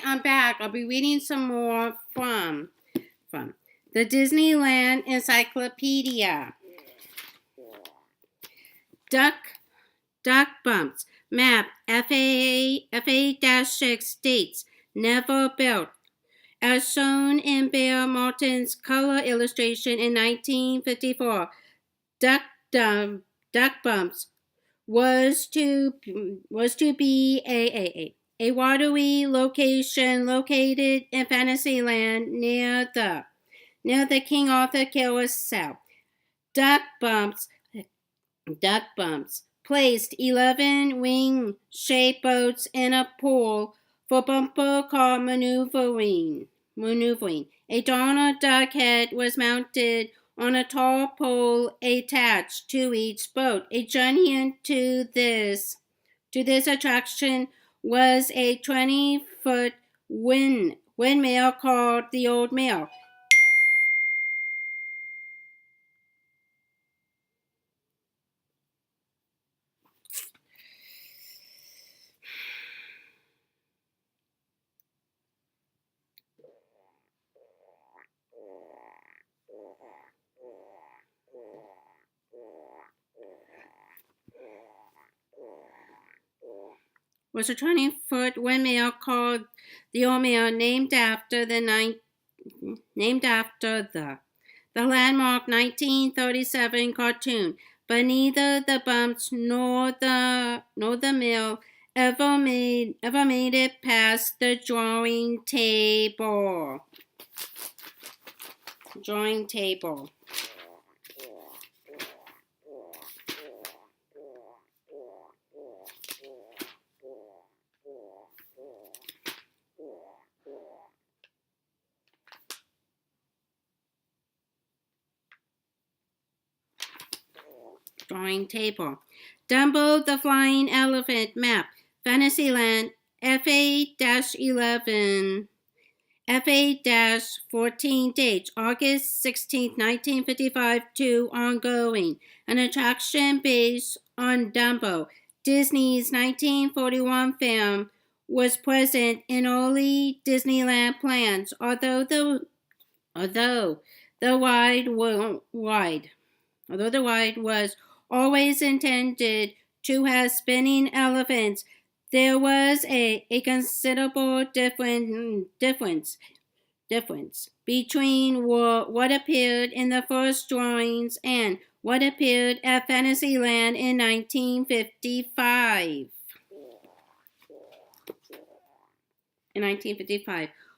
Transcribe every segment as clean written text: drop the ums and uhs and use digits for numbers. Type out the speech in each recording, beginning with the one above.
I'm back. I'll be reading some more from the Disneyland Encyclopedia. Duck bumps. Map FA-6 states never built. As shown in Bear Martin's color illustration in 1954, duck bumps was to be a watery location located in Fantasyland near the King Arthur carousel. Duck bumps placed 11 wing-shaped boats in a pool for bumper car maneuvering. A Donald Duck head was mounted on a tall pole attached to each boat. A journey to this attraction was a 20-foot windmill called the Old Mill. Was a 20-foot windmill called the Old Mill, named after the landmark 1937 cartoon. But neither the bumps nor the mill ever made it past the drawing table. Dumbo the Flying Elephant map. Fantasyland FA-11. FA-14 date August 16, 1955 to ongoing. An attraction based on Dumbo. Disney's 1941 film was present in early Disneyland plans, although the ride was always intended to have spinning elephants. There was a considerable difference between what appeared in the first drawings and what appeared at Fantasyland in 1955.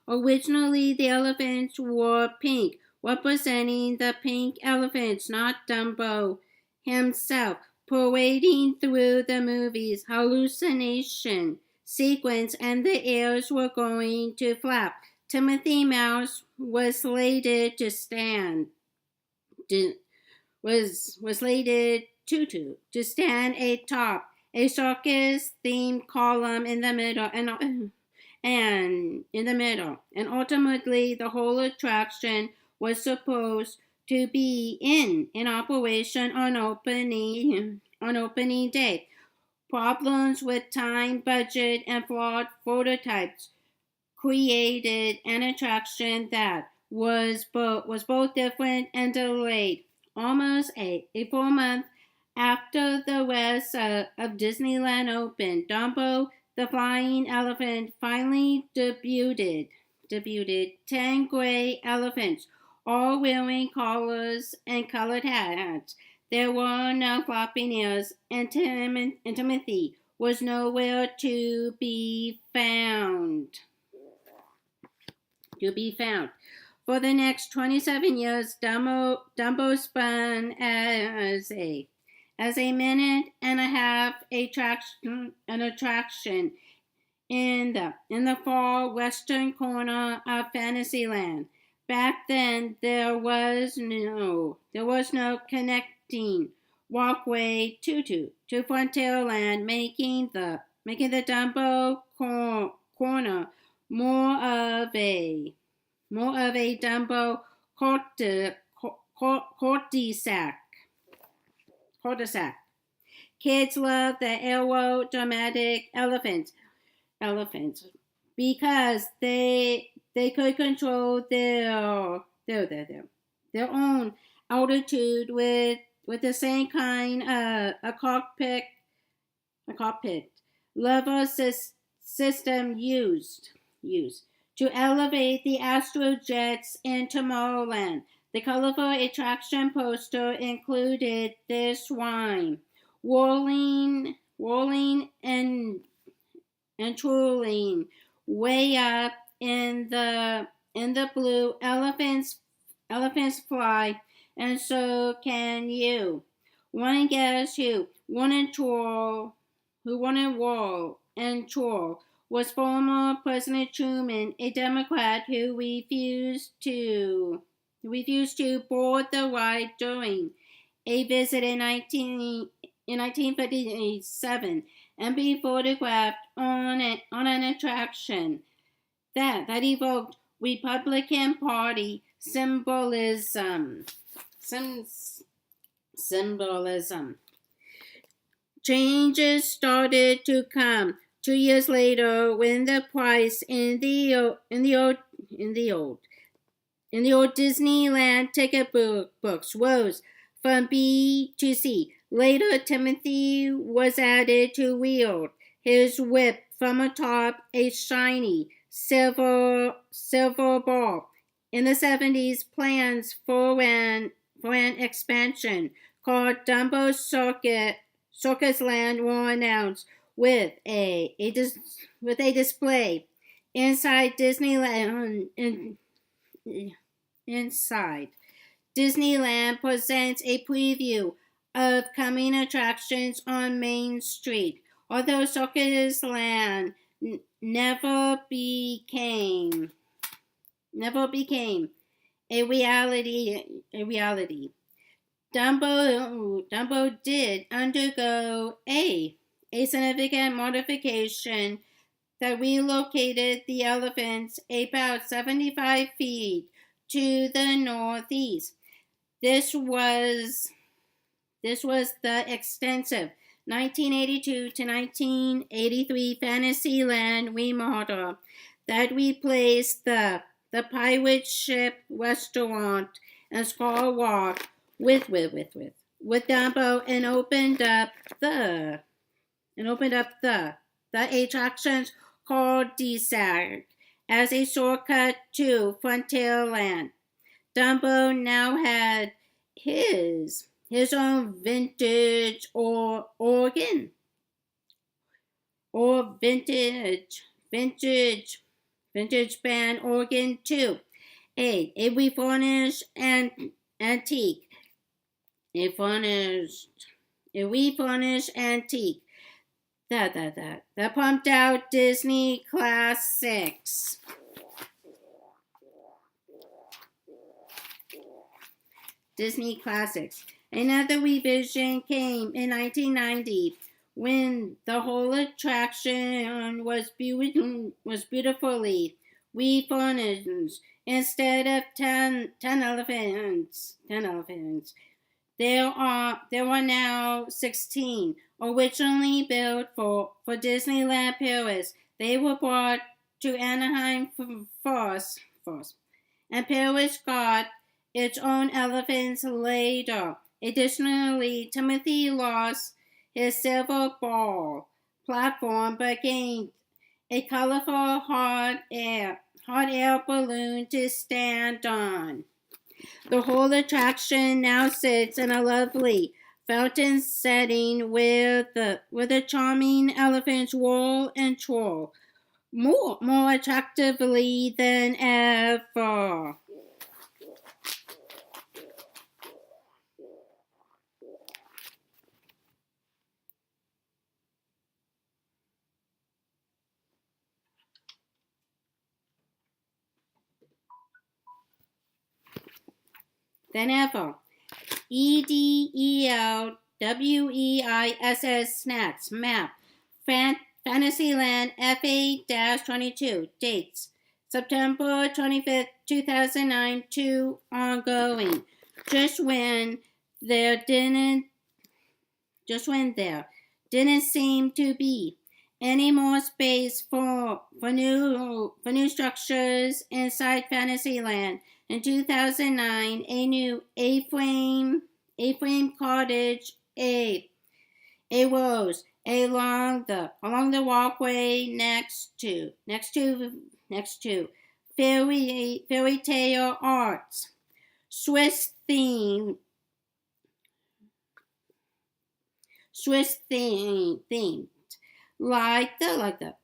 Originally, the elephants were pink, representing the pink elephants, not Dumbo himself, parading through the movie's hallucination sequence, and the ears were going to flap. Timothy Mouse was slated to stand atop a circus-themed column in the middle, and ultimately the whole attraction was supposed to be in operation on opening day. Problems with time, budget, and flawed prototypes created an attraction that was both different and delayed. Almost a full month after the rest of Disneyland opened, Dumbo the Flying Elephant finally debuted. 10 gray elephants, all wearing collars and colored hats. There were no flopping ears, and Timothy was nowhere to be found. For the next 27 years, Dumbo spun as a minute and a half attraction in the far western corner of Fantasyland. Back then, there was no connecting walkway to Frontierland, making the Dumbo corner more of a Dumbo cul-de-sac. Kids love the aerodynamic elephants because they could control their own altitude with the same kind of a cockpit level system used to elevate the astrojets in Tomorrowland. The colorful attraction poster included this rhyme: whirling and twirling, way up in the blue. Elephants fly, and so can you. Wanna guess who? Who wanted war and twirl was former President Truman, a Democrat who refused to board the ride during a visit in 1957 and be photographed on an attraction that evoked Republican Party symbolism. Symbolism. Changes started to come 2 years later when the price in the old Disneyland ticket books rose from B to C. Later, Timothy was added to wield his whip from atop a shiny silver ball. In the 70s, plans for an expansion called Dumbo Circus Land were announced with a display inside Disneyland. Inside Disneyland presents a preview of coming attractions on Main Street. Although Circus Land never became a reality. Dumbo did undergo a significant modification that relocated the elephants about 75 feet to the northeast. This was the extensive 1982 to 1983 Fantasyland remodel that replaced the pirate ship restaurant and Skull Walk with Dumbo and opened up the attractions called Desert as a shortcut to Frontierland. Dumbo now had his own vintage organ or vintage band organ too. A refurnished antique. That pumped out Disney classics. Another revision came in 1990 when the whole attraction was beautifully refurnished. Instead of 10 elephants, there are now 16. Originally built for Disneyland Paris, they were brought to Anaheim first, and Paris got its own elephants later. Additionally, Timothy lost his silver ball platform but gained a colorful hot air balloon to stand on. The whole attraction now sits in a lovely fountain setting where the charming elephants roll and twirl more attractively than ever. EDELWEISS Snacks Map Fantasyland FA-22 Dates September 25th, 2009 to ongoing. Just when there didn't seem to be any more space for new structures inside Fantasyland. In 2009, a new A-frame cottage arose along the walkway next to fairy tale arts, Swiss theme Swiss theme like the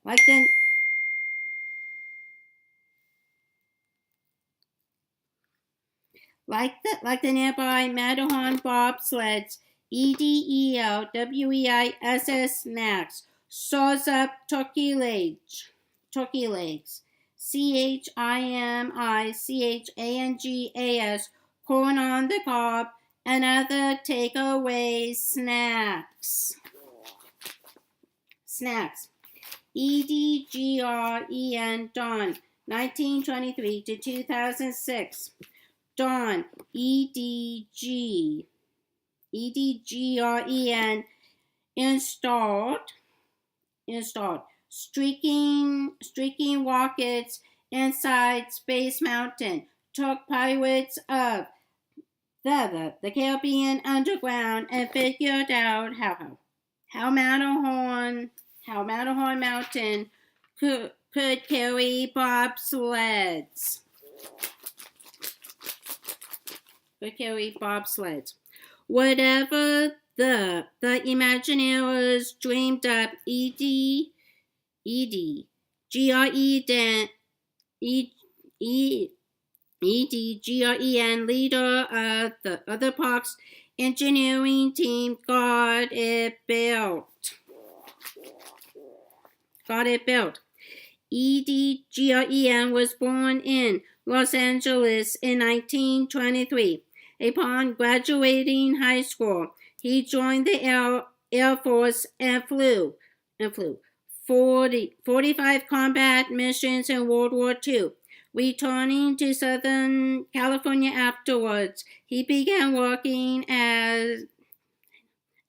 nearby Matterhorn bobsleds, EDELWEISS snacks, Saws Up Turkey Legs, CHIMICHANGAS, corn on the cob, and other takeaway snacks. EDGREN Dawn, 1923 to 2006. Dawn, EDGREN, installed streaking rockets inside Space Mountain, took pirates of the Caribbean underground and figured out how Matterhorn Mountain could carry bobsleds. Whatever the Imagineers dreamed up, EDGREN, leader of the park's engineering team, got it built. EDGREN was born in Los Angeles in 1923. Upon graduating high school, he joined the Air Force and flew 45 combat missions in World War II. Returning to Southern California afterwards, he began working at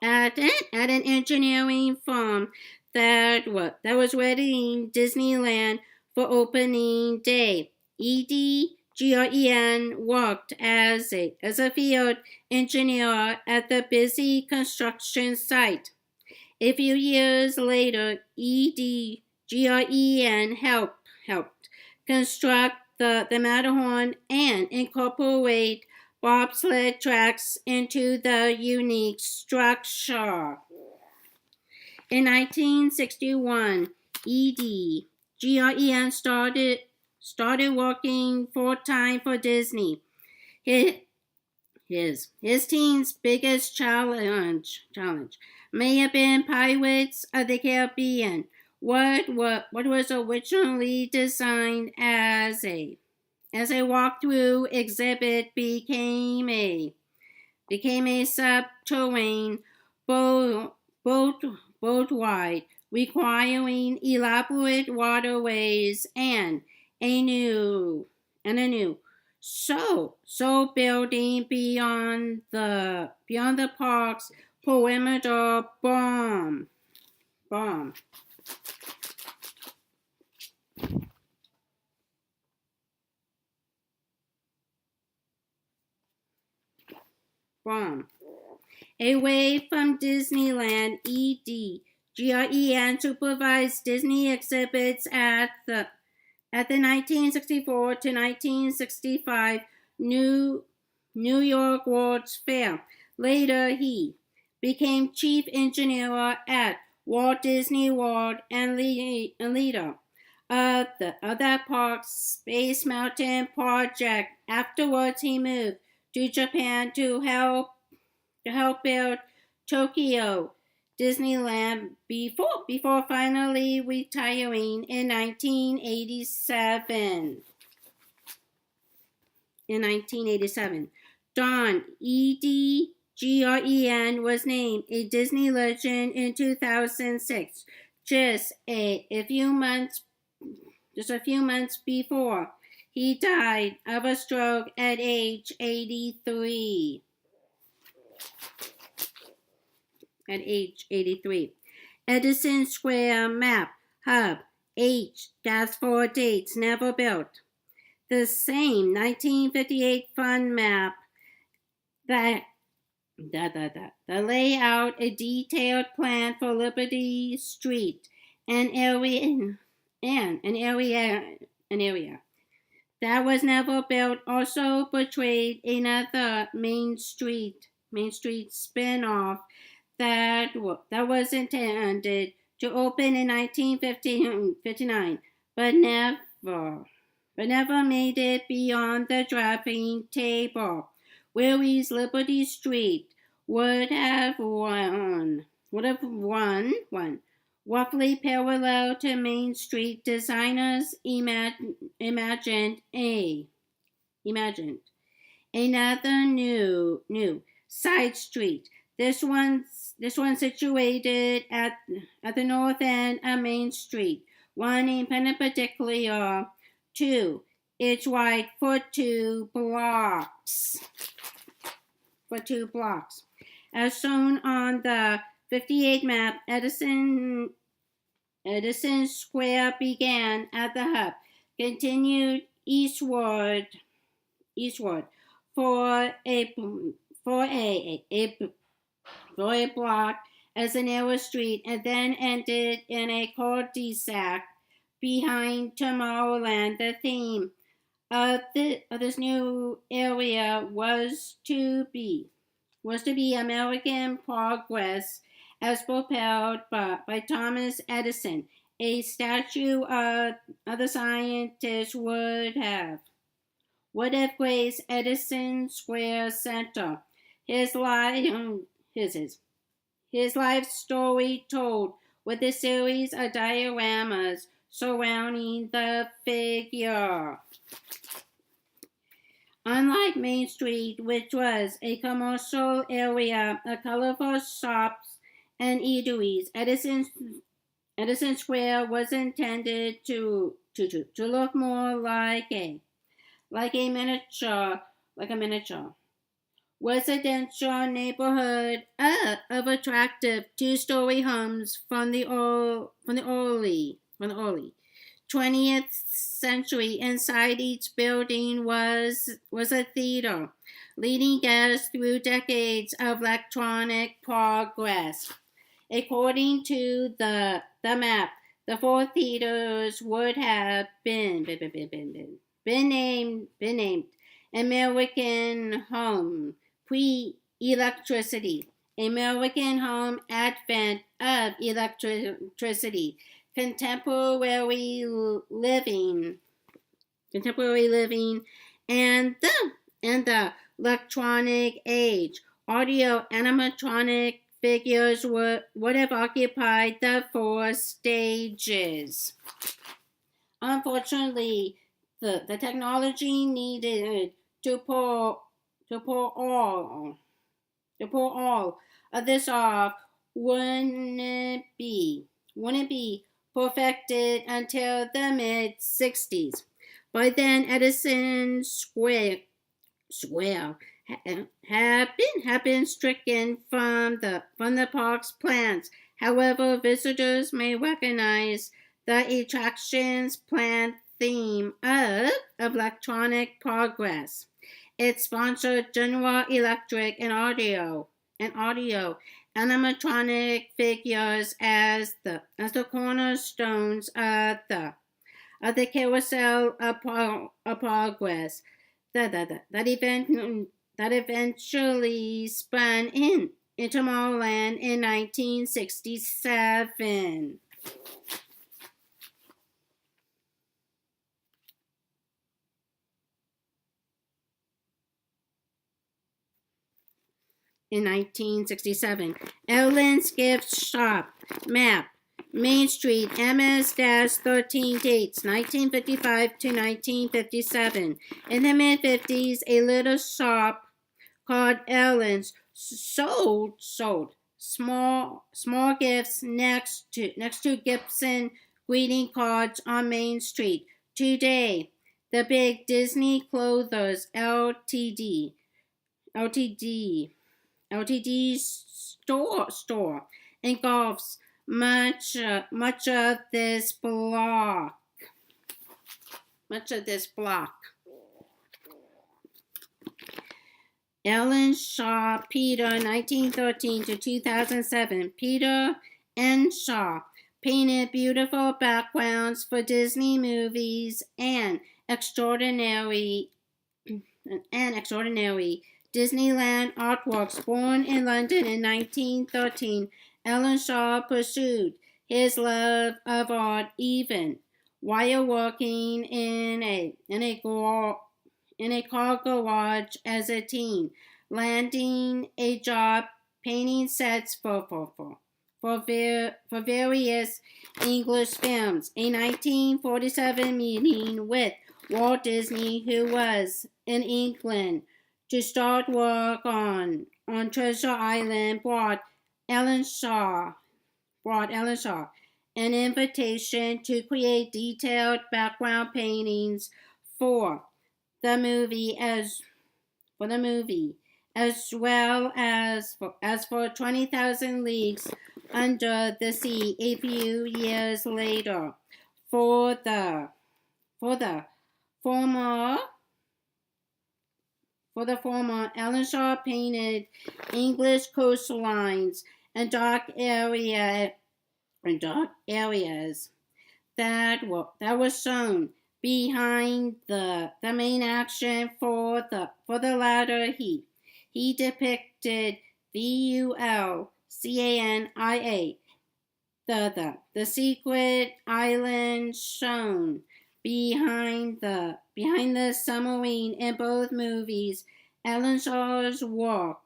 an engineering firm that was readying Disneyland for opening day. EDGREN worked as a field engineer at the busy construction site. A few years later, EDGREN helped construct the Matterhorn and incorporate bobsled tracks into the unique structure. In 1961, EDGREN started working full-time for Disney. His team's biggest challenge may have been Pirates of the Caribbean. What was originally designed as a walkthrough exhibit became a subterranean boat ride, requiring elaborate waterways and a new building beyond the park's perimeter bomb. Away from Disneyland, EDGREN supervised Disney exhibits at the 1964 to 1965 New York World's Fair. Later, he became chief engineer at Walt Disney World and leader of that park's Space Mountain project. Afterwards, he moved to Japan to help build Tokyo Disneyland before finally retiring in 1987. Dawn, EDGREN, was named a Disney legend in 2006, just a few months before he died of a stroke at age 83. Edison Square map, hub, H-4 dates never built. The same 1958 fund map that lay out a detailed plan for Liberty Street, an area that was never built, also portrayed another Main Street spin-off that was intended to open in 1959, but never made it beyond the drafting table. Whereas Liberty Street would have run roughly parallel to Main Street. Designers imagined another new side street. This one situated at the north end of Main Street, running perpendicular to its right for 2 blocks. As shown on the 58 map, Edison Square began at the hub, continued eastward for a block as a narrow street, and then ended in a cul-de-sac behind Tomorrowland. The theme of this new area was to be American progress as propelled by Thomas Edison. A statue of the scientist would have graced Edison Square Center. His life story told with a series of dioramas surrounding the figure. Unlike Main Street, which was a commercial area of colorful shops and eateries, Edison Square was intended to look more like a miniature residential neighborhood of attractive 2-story homes from the early 20th century. Inside each building was a theater, leading guests through decades of electronic progress. According to the map, the 4 theaters would have been named American Home, pre-electricity; American Home, advent of electricity; contemporary living, and the electronic age. Audio animatronic figures would have occupied the 4 stages. Unfortunately, the technology needed to pull all of this off wouldn't be perfected until the mid-60s. By then, Edison Square had been stricken from the park's plans. However, visitors may recognize the attraction's planned theme of electronic progress. It sponsored General Electric and audio animatronic figures as the cornerstones of the carousel of progress that eventually spun into Tomorrowland in 1967. In 1967, Ellen's Gift Shop map, Main Street, MS-13 dates, 1955 to 1957. In the mid-50s, a little shop called Ellen's sold small gifts next to Gibson greeting cards on Main Street. Today, the big Disney Clothes Ltd. store engulfs much of this block. Ellen Shaw Peter, 1913 to 2007. Peter and Shaw painted beautiful backgrounds for Disney movies and extraordinary Disneyland artworks. Born in London in 1913, Ellen Shaw pursued his love of art even while working in a car garage as a teen, landing a job painting sets for various English films. A 1947 meeting with Walt Disney, who was in England to start work on Treasure Island, brought Ellen Shaw an invitation to create detailed background paintings for the movie as well as for 20,000 Leagues Under the Sea a few years later. For the former, Ellen Shaw painted English coastlines and dark areas that were shown behind the main action. For the latter, he depicted Vulcania, the secret island shown behind the submarine in both movies. Ellen Shaw's work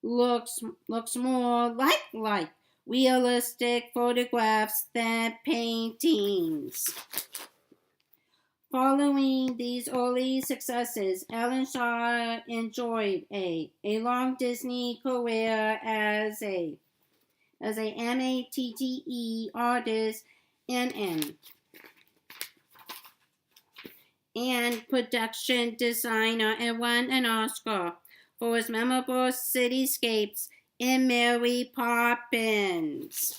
looks more like realistic photographs than paintings. Following these early successes, Ellen Shaw enjoyed a long Disney career as a MATTE artist and production designer, and won an Oscar for his memorable cityscapes in Mary Poppins.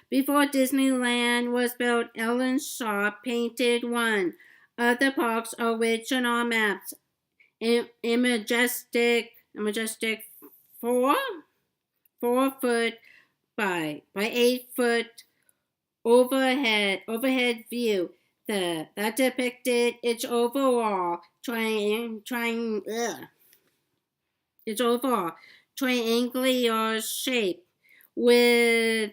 Before Disneyland was built, Ellen Shaw painted one of the park's original maps, a majestic 4-foot by 8-foot overhead view that depicted its overall triangular shape with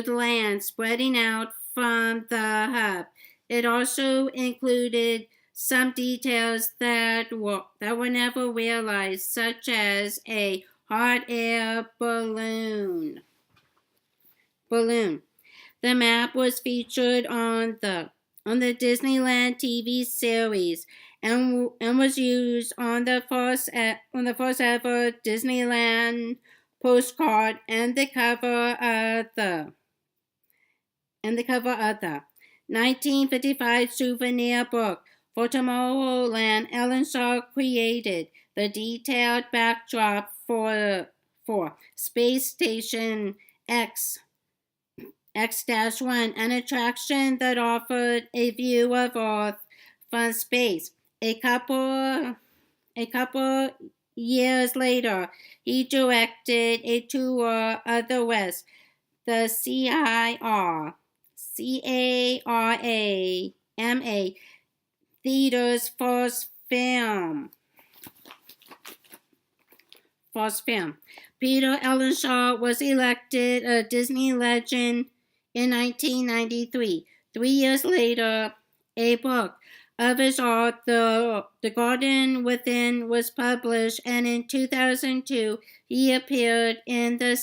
land spreading out from the hub. It also included some details that were never realized, such as a hot air balloon. The map was featured on the Disneyland TV series and was used on the first ever Disneyland postcard and the cover of the 1955 souvenir book. For Tomorrowland, Ellen Shaw created the detailed backdrop for Space Station X-1, an attraction that offered a view of Earth from space. A couple years later, he directed a tour of the West, the CARAMA Theater's first film. Peter Ellen Shaw was elected a Disney legend in 1993. 3 years later, a book of his art, The Garden Within, was published, and in 2002, he appeared in the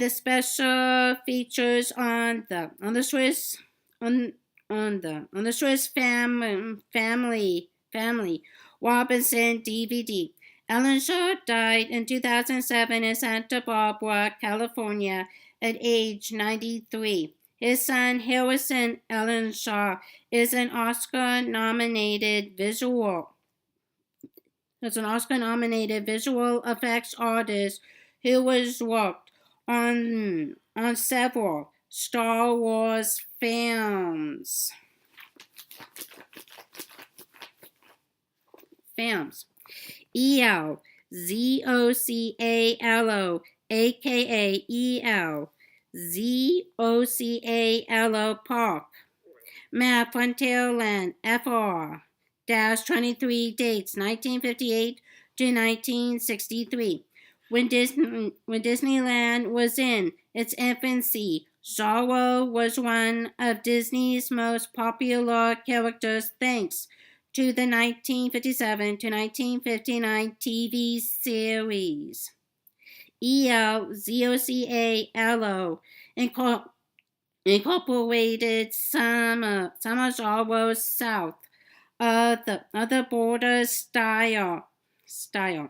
special features on the Swiss Family Robinson DVD. Ellen Shaw died in 2007 in Santa Barbara, California, at age 93. His son, Harrison Ellen Shaw, is an Oscar-nominated visual is an Oscar-nominated visual effects artist who has worked on several Star Wars films. E-L-Z-O-C-A-L-O, a.k.a. E-L-Z-O-C-A-L-O Park. Map Frontierland, FR. 23 dates, 1958 to 1963. When Disneyland was in its infancy, Zorro was one of Disney's most popular characters thanks to the 1957 to 1959 TV series. ELZOCALO incorporated some of Zorro's south of the border style. ZOCALO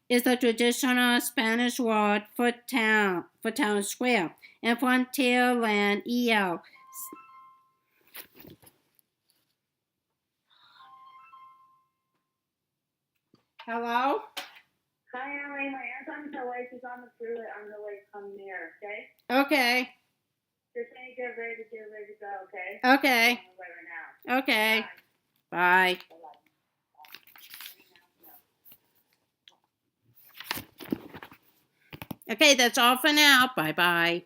is the traditional Spanish word for town square, and Frontierland EL. Hello? Hi, Emily. My aunt's on her way. She's on the freeway on her way to come near, okay? Okay. Just saying get ready to go, okay? Okay. I'm on the way right now. Okay. Bye. Okay, that's all for now. Bye-bye.